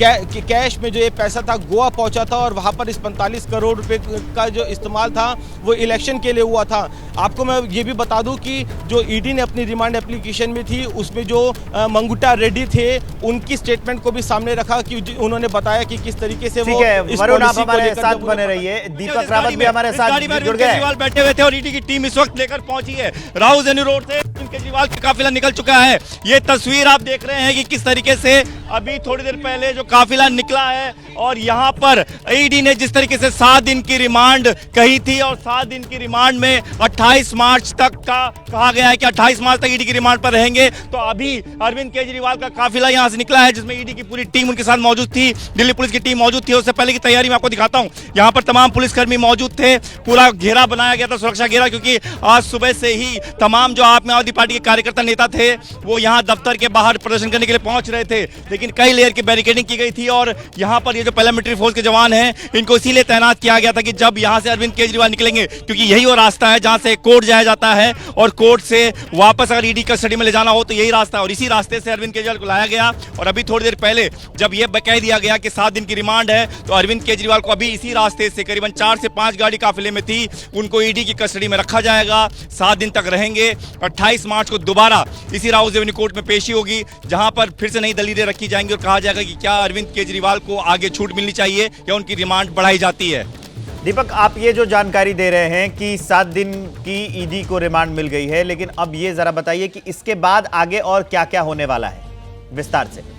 कैश में जो ये पैसा था गोवा पहुंचा था और वहां पर इस 45 करोड़ रुपए का जो इस्तेमाल था वो इलेक्शन के लिए हुआ था। आपको मैं ये भी बता दूं कि जो ईडी ने अपनी रिमांड एप्लीकेशन में थी उसमें जो मंगुटा रेड्डी थे उनकी स्टेटमेंट को भी सामने रखा कि उन्होंने बताया कि किस तरीके से वो वरुण आप हमारे साथ बने रहिए। दीपक रावत भी हमारे साथ जुड़ गए। बैठे हुए थे और ईडी की टीम इस वक्त लेकर पहुंची है। राहुल एवेन्यू रोड से केजरीवाल का काफिला निकल चुका है। ये तस्वीर आप देख रहे हैं कि किस तरीके से अभी थोड़ी देर पहले जो काफिला निकला है और यहां पर ईडी ने जिस तरीके से 7 दिन की रिमांड कही थी और 7 दिन की रिमांड में 28 मार्च तक का कहा गया है कि 28 मार्च तक ईडी की रिमांड पर रहेंगे। तो अभी अरविंद केजरीवाल का काफिला यहां से निकला है जिसमें ईडी की पूरी टीम उनके साथ मौजूद थी, दिल्ली पुलिस की टीम मौजूद थी। उससे पहले की तैयारी मैं आपको दिखाता हूं। यहां पर तमाम पुलिसकर्मी मौजूद थे, पूरा घेरा बनाया गया था, सुरक्षा घेरा, क्योंकि आज सुबह से ही तमाम जो आप आदमी पार्टी के कार्यकर्ता नेता थे वो यहां दफ्तर के बाहर प्रदर्शन करने के लिए पहुंच रहे थे, लेकिन कई लेयर की बैरिकेडिंग की गई थी और यहां पर ये जो पैरामिलिट्री फोर्स के जवान हैं इनको इसीलिए तैनात किया गया था कि जब यहां से अरविंद केजरीवाल निकलेंगे, क्योंकि यही वो रास्ता है जहां से कोर्ट जाया जाता है और कोर्ट से वापस अगर ईडी कस्टडी में ले जाना हो तो यही रास्ता है और इसी रास्ते से अरविंद केजरीवाल को लाया गया। और अभी थोड़ी देर पहले जब यह कह दिया गया कि 7 दिन की रिमांड है तो अरविंद केजरीवाल को अभी इसी रास्ते से करीबन 4 से 5 गाड़ी काफिले में थी, उनको ईडी की कस्टडी में रखा जाएगा, 7 दिन तक रहेंगे। 28 मार्च को दोबारा इसी राहुल एवेन्यू कोर्ट में पेशी होगी जहां पर फिर से नई दलीलें रखी जाएंगी और कहा जाएगा कि क्या अरविंद केजरीवाल को आगे छूट मिलनी चाहिए या उनकी रिमांड बढ़ाई जाती है। दीपक आप ये जो जानकारी दे रहे हैं कि 7 दिन की ईडी को रिमांड मिल गई है, लेकिन अब ये जरा बताइए कि इसके बाद आगे और क्या क्या होने वाला है विस्तार से।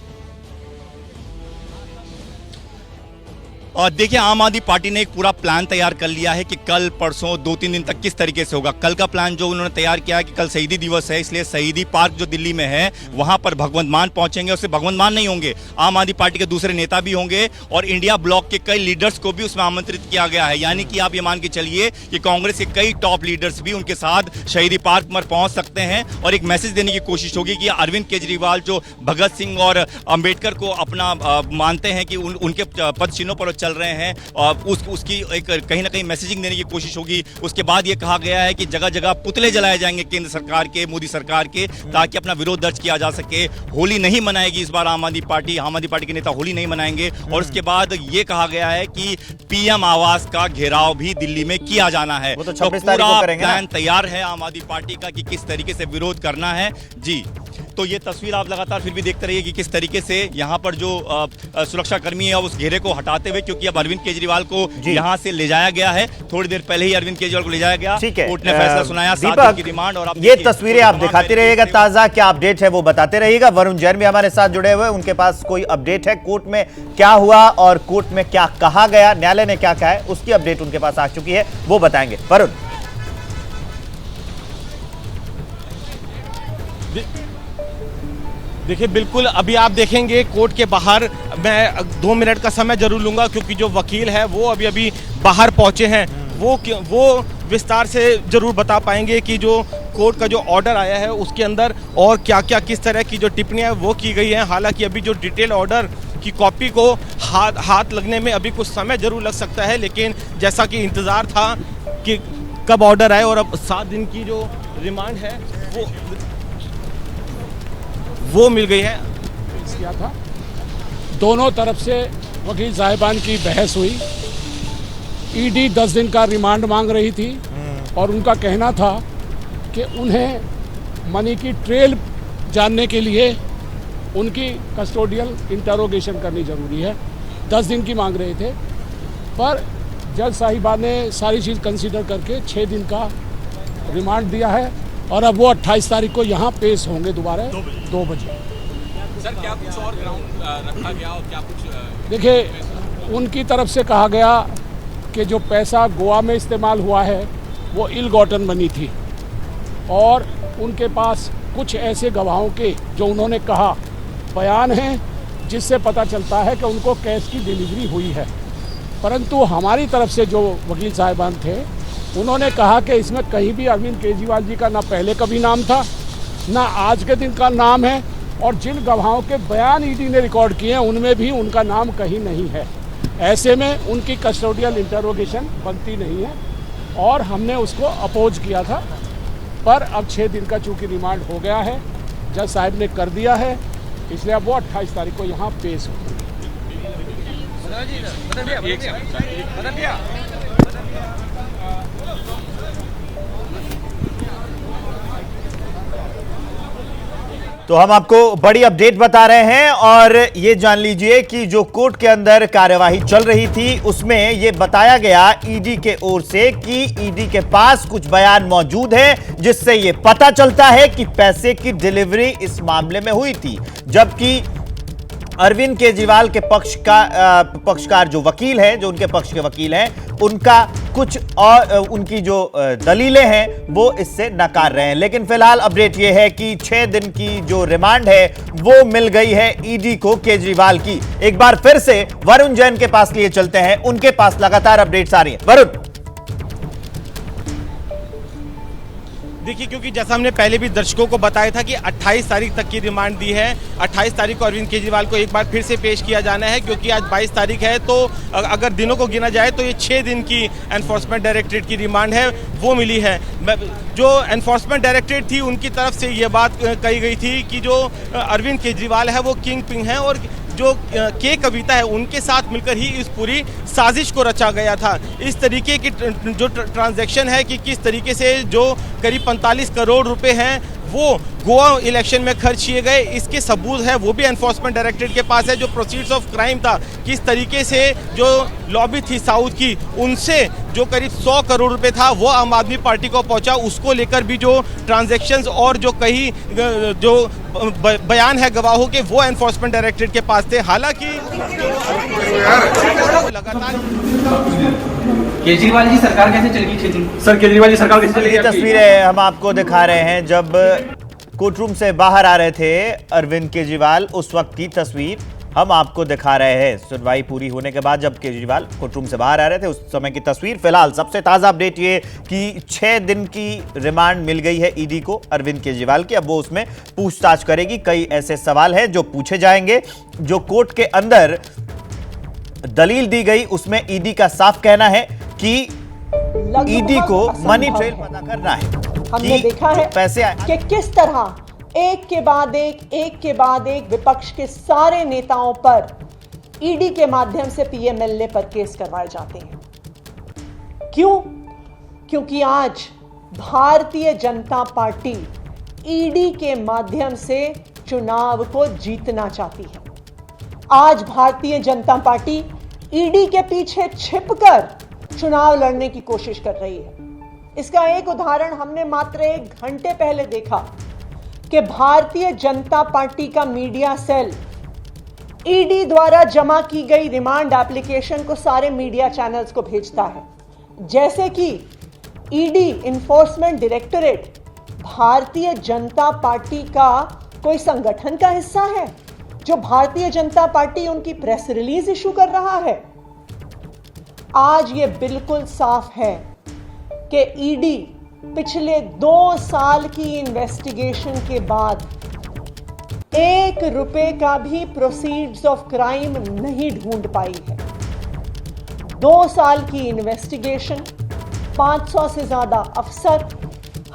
और देखिए आम आदमी पार्टी ने एक पूरा प्लान तैयार कर लिया है कि कल परसों 2-3 दिन तक किस तरीके से होगा। कल का प्लान जो उन्होंने तैयार किया है कि कल शहीदी दिवस है, इसलिए शहीदी पार्क जो दिल्ली में है वहां पर भगवंत मान पहुंचेंगे। उससे भगवंत मान नहीं होंगे, आम आदमी पार्टी के दूसरे नेता भी होंगे और इंडिया ब्लॉक के कई लीडर्स को भी उसमें आमंत्रित किया गया है। यानी कि आप ये मान के चलिए कि कांग्रेस के कई टॉप लीडर्स भी उनके साथ शहीदी पार्क पर पहुंच सकते हैं और एक मैसेज देने की कोशिश होगी कि अरविंद केजरीवाल जो भगत सिंह और अंबेडकर को अपना मानते हैं कि उनके पद चिन्हों पर चल रहे हैं, उसकी एक कहीं ना कहीं मैसेजिंग देने की कोशिश होगी। उसके बाद ये कहा गया है कि जगह जगह पुतले जलाए जाएंगे केंद्र सरकार के, मोदी सरकार के, ताकि अपना विरोध दर्ज किया जा सके। होली नहीं मनाएगी इस बार आम आदमी पार्टी के नेता होली नहीं मनाएंगे। और उसके बाद ये कहा गया है कि पीएम आवास का घेराव भी दिल्ली में किया जाना है। तो 26 तारीख को करेंगे। प्लान तैयार है आम आदमी पार्टी का कि किस तरीके से विरोध करना है जी। तो ये तस्वीर आप लगातार फिर भी देखते रहिए कि किस तरीके से यहाँ पर जो सुरक्षा कर्मी है उस घेरे को हटाते हुए, क्योंकि अब अरविंद केजरीवाल को यहाँ से ले जाया गया है, थोड़ी देर पहले ही अरविंद केजरीवाल को ले जाया गया, कोर्ट ने फैसला सुनाया 7 दिन की रिमांड। और ये तस्वीरें आप दिखाते रहिएगा, ताजा क्या अपडेट है वो बताते रहिएगा। वरुण जैन भी हमारे साथ जुड़े हुए, उनके पास कोई अपडेट है कोर्ट में क्या हुआ और कोर्ट में क्या कहा गया, न्यायालय ने क्या कहा है, उसकी अपडेट उनके पास आ चुकी है, वो बताएंगे। वरुण देखिए बिल्कुल अभी आप देखेंगे कोर्ट के बाहर, मैं 2 मिनट का समय जरूर लूंगा क्योंकि जो वकील है वो अभी बाहर पहुंचे हैं, वो विस्तार से जरूर बता पाएंगे कि जो कोर्ट का जो ऑर्डर आया है उसके अंदर और क्या क्या किस तरह की जो टिप्पणियां वो की गई हैं। हालांकि अभी जो डिटेल ऑर्डर की कॉपी को हाथ लगने में अभी कुछ समय जरूर लग सकता है, लेकिन जैसा कि इंतज़ार था कि कब ऑर्डर आए और अब 7 दिन की जो रिमांड है वो मिल गई है। किया था, दोनों तरफ से वकील साहिबान की बहस हुई। ईडी 10 दिन का रिमांड मांग रही थी और उनका कहना था कि उन्हें मनी की ट्रेल जानने के लिए उनकी कस्टोडियल इंटरोगेशन करनी ज़रूरी है। 10 दिन की मांग रहे थे, पर जज साहिबा ने सारी चीज़ कंसीडर करके 6 दिन का रिमांड दिया है और अब वो 28 तारीख को यहाँ पेश होंगे दोबारा 2 बजे। सर क्या कुछ और ग्राउंड रखा गया और क्या कुछ? देखिए, उनकी तरफ से कहा गया कि जो पैसा गोवा में इस्तेमाल हुआ है वो इल गॉटन मनी थी और उनके पास कुछ ऐसे गवाहों के जो उन्होंने कहा बयान हैं जिससे पता चलता है कि उनको कैश की डिलीवरी हुई है। परंतु हमारी तरफ से जो वकील साहिबान थे उन्होंने कहा कि इसमें कहीं भी अरविंद केजरीवाल जी का ना पहले कभी नाम था ना आज के दिन का नाम है और जिन गवाहों के बयान ईडी ने रिकॉर्ड किए हैं उनमें भी उनका नाम कहीं नहीं है। ऐसे में उनकी कस्टोडियल इंटरोगेशन बनती नहीं है और हमने उसको अपोज किया था। पर अब 6 दिन का चूंकि रिमांड हो गया है, जज साहब ने कर दिया है, इसलिए अब वो 28 तारीख को यहाँ पेश होंगे। तो हम आपको बड़ी अपडेट बता रहे हैं और ये जान लीजिए कि जो कोर्ट के अंदर कार्यवाही चल रही थी उसमें ये बताया गया ईडी के ओर से कि ईडी के पास कुछ बयान मौजूद है जिससे ये पता चलता है कि पैसे की डिलीवरी इस मामले में हुई थी, जबकि अरविंद केजरीवाल के पक्षकार जो वकील है, जो उनके पक्ष के वकील हैं, उनका कुछ और उनकी जो दलीलें हैं वो इससे नकार रहे हैं। लेकिन फिलहाल अपडेट ये है कि 6 दिन की जो रिमांड है वो मिल गई है ईडी को केजरीवाल की। एक बार फिर से वरुण जैन के पास लिए चलते हैं, उनके पास लगातार अपडेट्स आ रही हैं। वरुण, देखिए, क्योंकि जैसा हमने पहले भी दर्शकों को बताया था कि 28 तारीख तक की रिमांड दी है। 28 तारीख को अरविंद केजरीवाल को एक बार फिर से पेश किया जाना है, क्योंकि आज 22 तारीख है, तो अगर दिनों को गिना जाए तो ये 6 दिन की एनफोर्समेंट डायरेक्टरेट की रिमांड है वो मिली है। जो एनफोर्समेंट डायरेक्टरेट थी उनकी तरफ से ये बात कही गई थी कि जो अरविंद केजरीवाल है वो किंग पिन है और जो के कविता है उनके साथ मिलकर ही इस पूरी साजिश को रचा गया था। इस तरीके की जो ट्रांजैक्शन है कि किस तरीके से जो करीब 45 करोड़ रुपए हैं वो गोवा इलेक्शन में खर्च किए गए, इसके सबूत है वो भी एनफोर्समेंट डायरेक्टरेट के पास है। जो प्रोसीड्स ऑफ क्राइम था, किस तरीके से जो लॉबी थी साउथ की, उनसे जो करीब 100 करोड़ रुपए था वो आम आदमी पार्टी को पहुंचा, उसको लेकर भी जो ट्रांजैक्शंस और जो कई जो बयान है गवाहों के वो एनफोर्समेंट डायरेक्टरेट के पास थे। हालांकि लगातार केजरीवाल जी सरकार कैसे चलेगी 6 दिन? सर केजरीवाल जी सरकार कैसे चलेगी? तस्वीरें हम आपको दिखा रहे हैं जब कोर्ट रूम से बाहर आ रहे थे अरविंद केजरीवाल, उस वक्त की तस्वीर हम आपको दिखा रहे हैं। सुनवाई पूरी होने के बाद जब केजरीवाल कोर्ट रूम से बाहर आ रहे थे उस समय की तस्वीर। फिलहाल सबसे ताजा अपडेट ये कि 6 दिन की रिमांड मिल गई है ईडी को अरविंद केजरीवाल की। अब वो उसमें पूछताछ करेगी। कई ऐसे सवाल हैं जो पूछे जाएंगे। जो कोर्ट के अंदर दलील दी गई उसमें ईडी का साफ कहना है कि ईडी को मनी ट्रेल पता करना है। हमने देखा है पैसे कि किस तरह एक के बाद एक विपक्ष के सारे नेताओं पर ईडी के माध्यम से पीएमएलए पर केस करवाए जाते हैं। क्यों? क्योंकि आज भारतीय जनता पार्टी ईडी के माध्यम से चुनाव को जीतना चाहती है। आज भारतीय जनता पार्टी ईडी के पीछे छिपकर चुनाव लड़ने की कोशिश कर रही है। इसका एक उदाहरण हमने मात्र 1 घंटे पहले देखा कि भारतीय जनता पार्टी का मीडिया सेल ईडी द्वारा जमा की गई रिमांड एप्लीकेशन को सारे मीडिया चैनल्स को भेजता है। जैसे कि ED enforcement directorate Bharatiya Janata party का कोई संगठन का हिस्सा है जो भारतीय जनता पार्टी उनकी प्रेस रिलीज इशू कर रहा है। आज ये बिल्कुल साफ है कि ईडी पिछले 2 साल की इन्वेस्टिगेशन के बाद 1 रुपए का भी प्रोसीड्स ऑफ क्राइम नहीं ढूंढ पाई है। 2 साल की इन्वेस्टिगेशन, 500 से ज्यादा अफसर,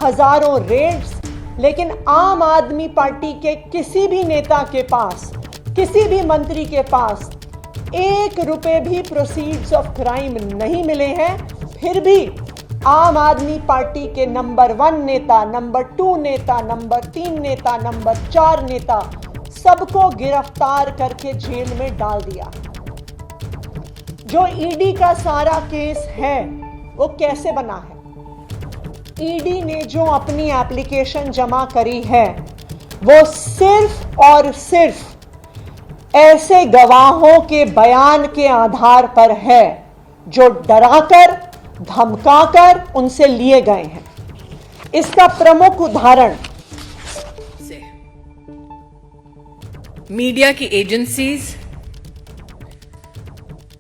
हजारों रेड्स, लेकिन आम आदमी पार्टी के किसी भी नेता के पास, किसी भी मंत्री के पास 1 रुपए भी प्रोसीड्स ऑफ क्राइम नहीं मिले हैं। फिर भी आम आदमी पार्टी के नंबर 1 नेता, नंबर 2 नेता, नंबर 3 नेता, नंबर 4 नेता सबको गिरफ्तार करके जेल में डाल दिया। जो ईडी का सारा केस है वो कैसे बना है? ईडी ने जो अपनी एप्लीकेशन जमा करी है वो सिर्फ और सिर्फ ऐसे गवाहों के बयान के आधार पर है जो डराकर धमकाकर उनसे लिए गए हैं। इसका प्रमुख उदाहरण मीडिया की एजेंसीज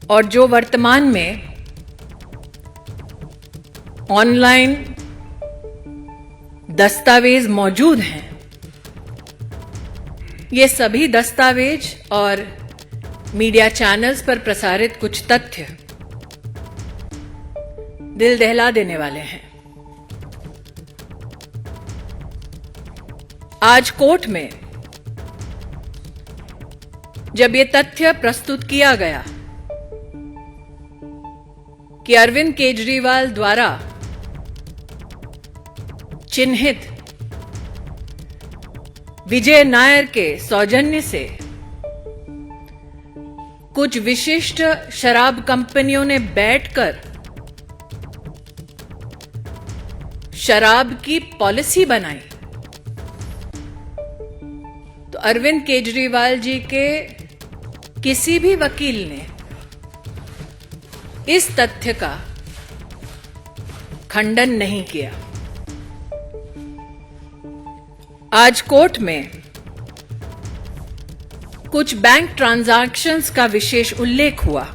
और जो वर्तमान में ऑनलाइन दस्तावेज मौजूद हैं, ये सभी दस्तावेज और मीडिया चैनल्स पर प्रसारित कुछ तथ्य दिल दहला देने वाले हैं। आज कोर्ट में जब ये तथ्य प्रस्तुत किया गया कि अरविंद केजरीवाल द्वारा चिन्हित विजय नायर के सौजन्य से कुछ विशिष्ट शराब कंपनियों ने बैठकर शराब की पॉलिसी बनाई, तो अरविंद केजरीवाल जी के किसी भी वकील ने इस तथ्य का खंडन नहीं किया। आज कोर्ट में कुछ बैंक ट्रांजैक्शंस का विशेष उल्लेख हुआ।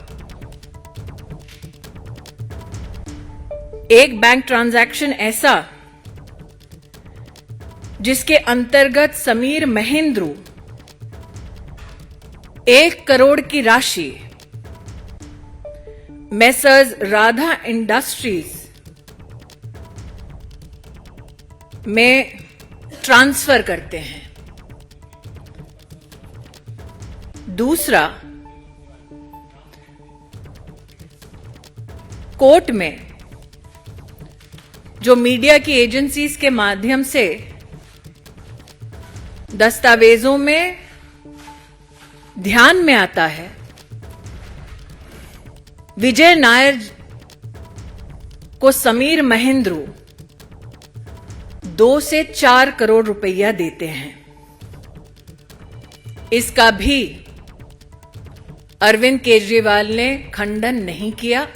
एक बैंक ट्रांजैक्शन ऐसा जिसके अंतर्गत समीर महेंद्रू 1 करोड़ की राशि मेसर्स राधा इंडस्ट्रीज में ट्रांसफर करते हैं। दूसरा, कोर्ट में जो मीडिया की एजेंसीज के माध्यम से दस्तावेजों में ध्यान में आता है, विजय नायर को समीर महेंद्रू 2 से 4 करोड़ रुपया देते हैं। इसका भी अरविंद केजरीवाल ने खंडन नहीं किया,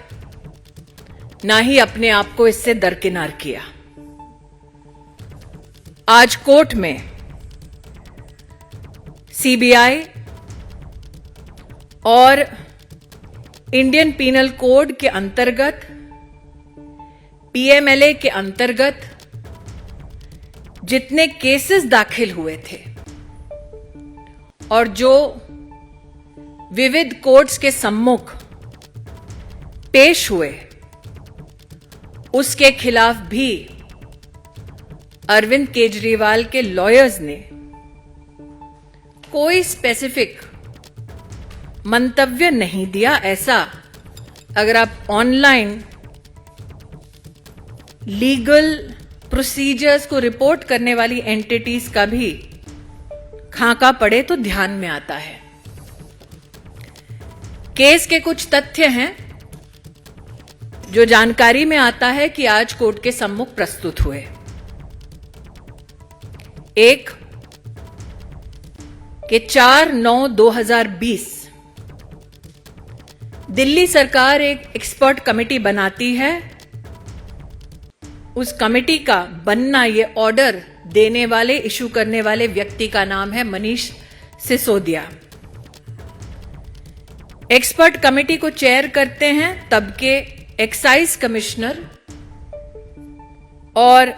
ना ही अपने आप को इससे दरकिनार किया। आज कोर्ट में सीबीआई और इंडियन पीनल कोड के अंतर्गत, पीएमएलए के अंतर्गत जितने केसेस दाखिल हुए थे और जो विविध कोर्ट्स के सम्मुख पेश हुए, उसके खिलाफ भी अरविंद केजरीवाल के लॉयर्स ने कोई स्पेसिफिक मंतव्य नहीं दिया। ऐसा अगर आप ऑनलाइन लीगल प्रोसीजर्स को रिपोर्ट करने वाली एंटिटीज का भी खाका पड़े तो ध्यान में आता है। केस के कुछ तथ्य हैं जो जानकारी में आता है कि आज कोर्ट के सम्मुख प्रस्तुत हुए। एक कि 4/9/2020 दिल्ली सरकार एक एक्सपर्ट कमेटी बनाती है। उस कमेटी का बनना, ये ऑर्डर देने वाले, इशू करने वाले व्यक्ति का नाम है मनीष सिसोदिया। एक्सपर्ट कमेटी को चेयर करते हैं तब के एक्साइज कमिश्नर, और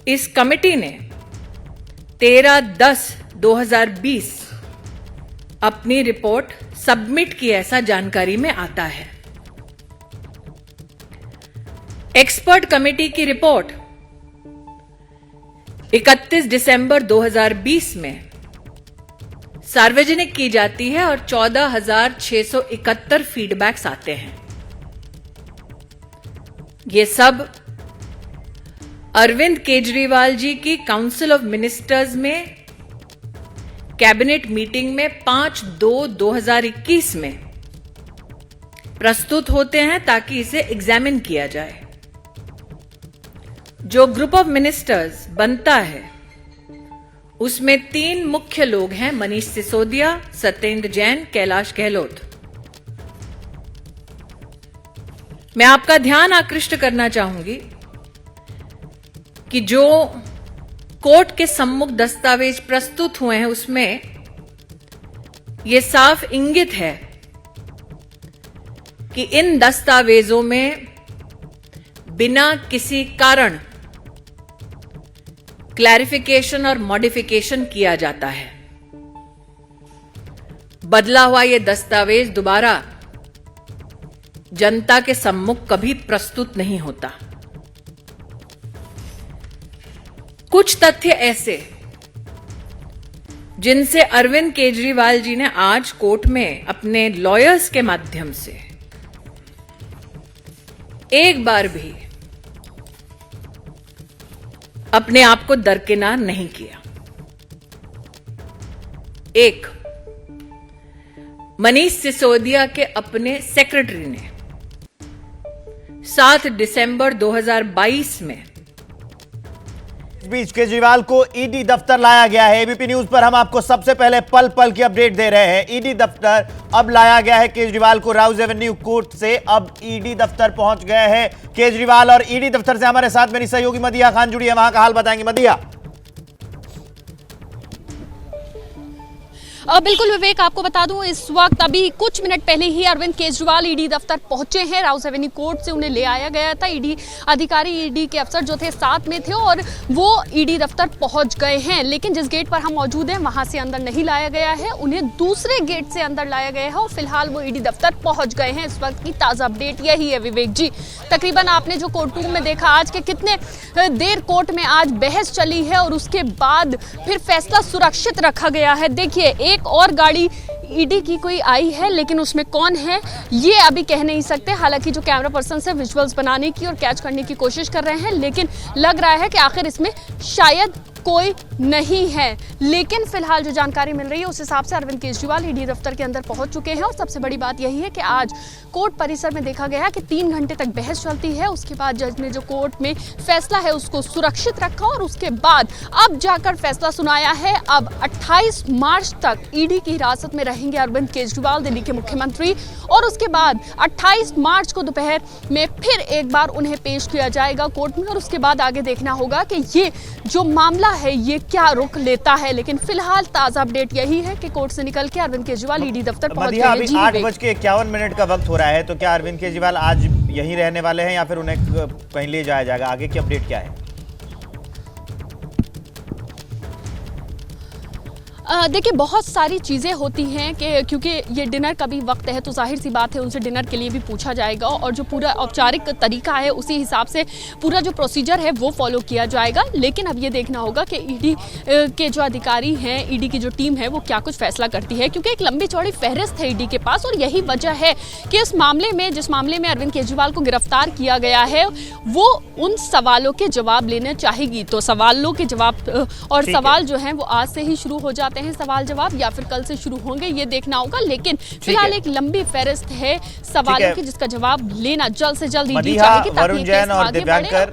इस कमेटी ने 13/10/2020 अपनी रिपोर्ट सबमिट की, ऐसा जानकारी में आता है। एक्सपर्ट कमेटी की रिपोर्ट 31 दिसंबर 2020 में सार्वजनिक की जाती है और 14,671 फीडबैक्स आते हैं। ये सब अरविंद केजरीवाल जी की काउंसिल ऑफ मिनिस्टर्स में कैबिनेट मीटिंग में 5/2/2021 में प्रस्तुत होते हैं ताकि इसे एग्जामिन किया जाए। जो ग्रुप ऑफ मिनिस्टर्स बनता है उसमें 3 मुख्य लोग हैं, मनीष सिसोदिया, सत्येंद्र जैन, कैलाश गहलोत। मैं आपका ध्यान आकृष्ट करना चाहूंगी कि जो कोर्ट के सम्मुख दस्तावेज प्रस्तुत हुए हैं उसमें यह साफ इंगित है कि इन दस्तावेजों में बिना किसी कारण क्लैरिफिकेशन और मॉडिफिकेशन किया जाता है। बदला हुआ यह दस्तावेज दोबारा जनता के सम्मुख कभी प्रस्तुत नहीं होता। कुछ तथ्य ऐसे जिनसे अरविंद केजरीवाल जी ने आज कोर्ट में अपने लॉयर्स के माध्यम से एक बार भी अपने आप को दरकिनार नहीं किया। एक, मनीष सिसोदिया के अपने सेक्रेटरी ने 7 दिसंबर 2022 में इस बीच केजरीवाल को ईडी दफ्तर लाया गया है। एबीपी न्यूज पर हम आपको सबसे पहले पल पल की अपडेट दे रहे हैं। ईडी दफ्तर अब लाया गया है केजरीवाल को राउज एवेन्यू कोर्ट से। अब ईडी दफ्तर पहुंच गए हैं केजरीवाल और ईडी दफ्तर से हमारे साथ मेरी सहयोगी मदिया खान जुड़ी है, वहां का हाल बताएंगे। मदिया। बिल्कुल विवेक, आपको बता दूं इस वक्त अभी कुछ मिनट पहले ही अरविंद केजरीवाल ईडी दफ्तर पहुंचे हैं। राउज एवेन्यू कोर्ट से उन्हें ले आया गया था। ईडी अधिकारी, ईडी के अफसर जो थे साथ में थे और वो ईडी दफ्तर पहुंच गए हैं। लेकिन जिस गेट पर हम मौजूद हैं वहां से अंदर नहीं लाया गया है, उन्हें दूसरे गेट से अंदर लाया गया है और फिलहाल वो ईडी दफ्तर पहुंच गए हैं। इस वक्त की ताजा अपडेट यही है विवेक जी। तकरीबन आपने जो कोर्ट रूम में देखा आज के कितने देर कोर्ट में आज बहस चली है और उसके बाद फिर फैसला सुरक्षित रखा गया है। देखिए, एक और गाड़ी ईडी की कोई आई है लेकिन उसमें कौन है ये अभी कह नहीं सकते। हालांकि जो कैमरा पर्सन है विजुअल्स बनाने की और कैच करने की कोशिश कर रहे हैं, लेकिन लग रहा है कि आखिर इसमें शायद कोई नहीं है। लेकिन फिलहाल जो जानकारी मिल रही है उस हिसाब से अरविंद केजरीवाल ईडी दफ्तर के अंदर पहुंच चुके हैं। और सबसे बड़ी बात यही है कि आज कोर्ट परिसर में देखा गया कि 3 घंटे तक बहस चलती है। उसके बाद जज ने जो कोर्ट में फैसला है उसको सुरक्षित रखा और उसके बाद अब जाकर फैसला सुनाया है। अब 28 मार्च तक ईडी की हिरासत में रहेंगे अरविंद केजरीवाल, दिल्ली के मुख्यमंत्री, और उसके बाद 28 मार्च को दोपहर में फिर एक बार उन्हें पेश किया जाएगा कोर्ट में। और उसके बाद आगे देखना होगा कि ये जो मामला है ये क्या रुख लेता है। लेकिन फिलहाल ताजा अपडेट यही है कि कोर्ट से निकल के अरविंद केजरीवाल ईडी दफ्तर पहुंच गए हैं। अभी 8:51 का वक्त हो रहा है, तो क्या अरविंद केजरीवाल आज यहीं रहने वाले हैं या फिर उन्हें कहीं ले जाया जाएगा? आगे की अपडेट क्या है? देखिए, बहुत सारी चीज़ें होती हैं कि क्योंकि ये डिनर का भी वक्त है तो जाहिर सी बात है उनसे डिनर के लिए भी पूछा जाएगा और जो पूरा औपचारिक तरीका है उसी हिसाब से पूरा जो प्रोसीजर है वो फॉलो किया जाएगा। लेकिन अब ये देखना होगा कि ईडी के जो अधिकारी हैं, ईडी की जो टीम है वो क्या कुछ फैसला करती है, क्योंकि एक लंबी चौड़ी फहरिस्त है ईडी के पास। और यही वजह है कि इस मामले में, जिस मामले में अरविंद केजरीवाल को गिरफ्तार किया गया है, वो उन सवालों के जवाब लेने चाहेगी। तो सवालों के जवाब और सवाल जो हैं वो आज से ही शुरू हो जाते हैं, सवाल जवाब, या फिर कल से शुरू होंगे, ये देखना होगा। लेकिन फिलहाल एक लंबी फहरिस्त है सवालों की जिसका जवाब लेना जल्द से जल्द ईडी चाहेगी ताकि वरुण जैन और दिव्यांकर